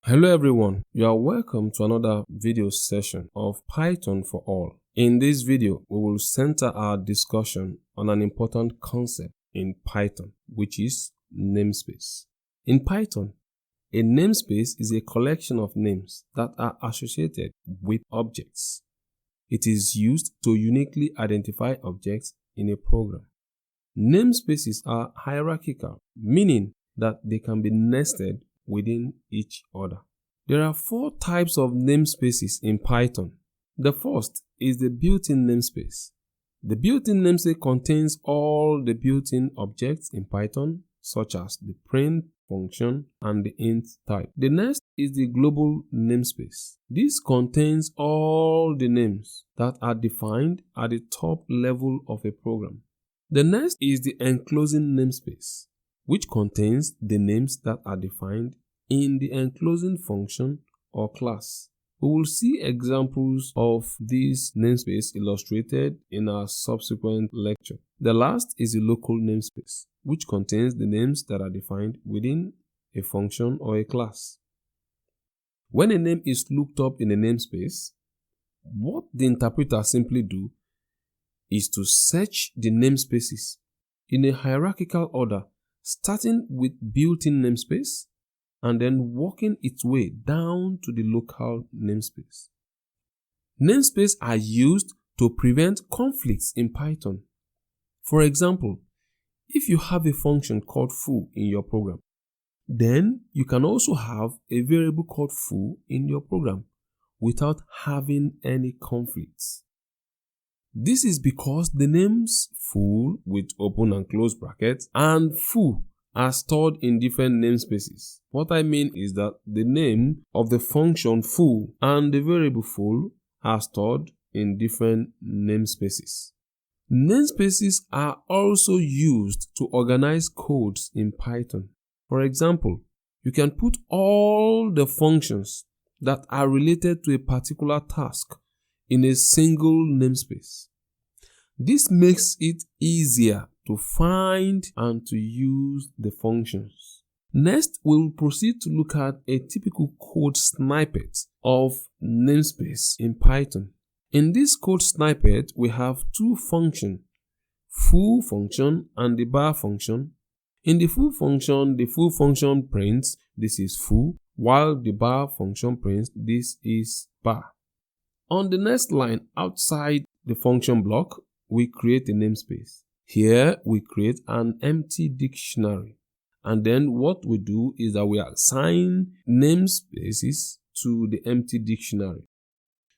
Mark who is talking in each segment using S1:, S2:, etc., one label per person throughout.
S1: Hello everyone, you are welcome to another video session of Python for All. In this video, we will center our discussion on an important concept in Python, which is namespace. In Python, a namespace is a collection of names that are associated with objects. It is used to uniquely identify objects in a program. Namespaces are hierarchical, meaning that they can be nested within each other. There are 4 types of namespaces in Python. The first is the built-in namespace. The built-in namespace contains all the built-in objects in Python, such as the print function and the int type. The next is the global namespace. This contains all the names that are defined at the top level of a program. The next is the enclosing namespace, which contains the names that are defined in the enclosing function or class. We will see examples of this namespace illustrated in our subsequent lecture. The last is the local namespace, which contains the names that are defined within a function or a class. When a name is looked up in a namespace, what the interpreter simply do is to search the namespaces in a hierarchical order, starting with built-in namespace and then working its way down to the local namespace. Namespaces are used to prevent conflicts in Python. For example, if you have a function called foo in your program, then you can also have a variable called foo in your program without having any conflicts. This is because the names foo with open and close brackets and foo are stored in different namespaces. What I mean is that the name of the function foo and the variable foo are stored in different namespaces. Namespaces are also used to organize codes in Python. For example, you can put all the functions that are related to a particular task in a single namespace. This makes it easier to find and to use the functions. Next, we'll proceed to look at a typical code snippet of namespace in Python. In this code snippet, we have 2 functions, foo function and the bar function. In the foo function prints, this is foo, while the bar function prints, this is bar. On the next line, outside the function block, we create a namespace. Here, we create an empty dictionary. And then what we do is that we assign namespaces to the empty dictionary.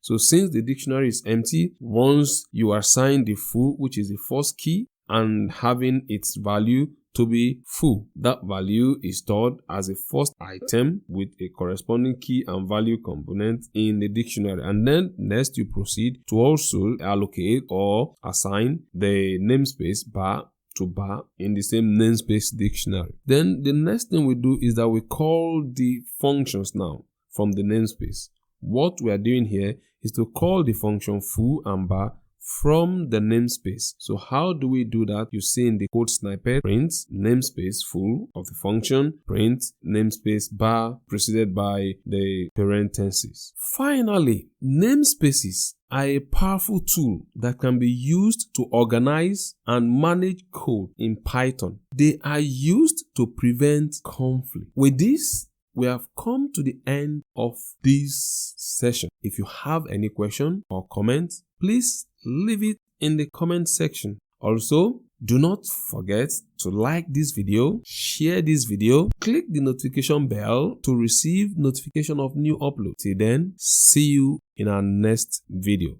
S1: So since the dictionary is empty, once you assign the foo, which is the first key, and having its value to be foo, that value is stored as a first item with a corresponding key and value component in the dictionary. And then next you proceed to also allocate or assign the namespace bar to bar in the same namespace dictionary. Then the next thing we do is that we call the functions now from the namespace. What we are doing here is to call the function foo and bar from the namespace. So how do we do that? You see in the code snippet, print namespace foo of the function, print namespace bar preceded by the parentheses. Finally, namespaces are a powerful tool that can be used to organize and manage code in Python. They are used to prevent conflict. With this, we have come to the end of this session. If you have any question or comment, please leave it in the comment section. Also, do not forget to like this video, share this video, click the notification bell to receive notification of new uploads. Till then, see you in our next video.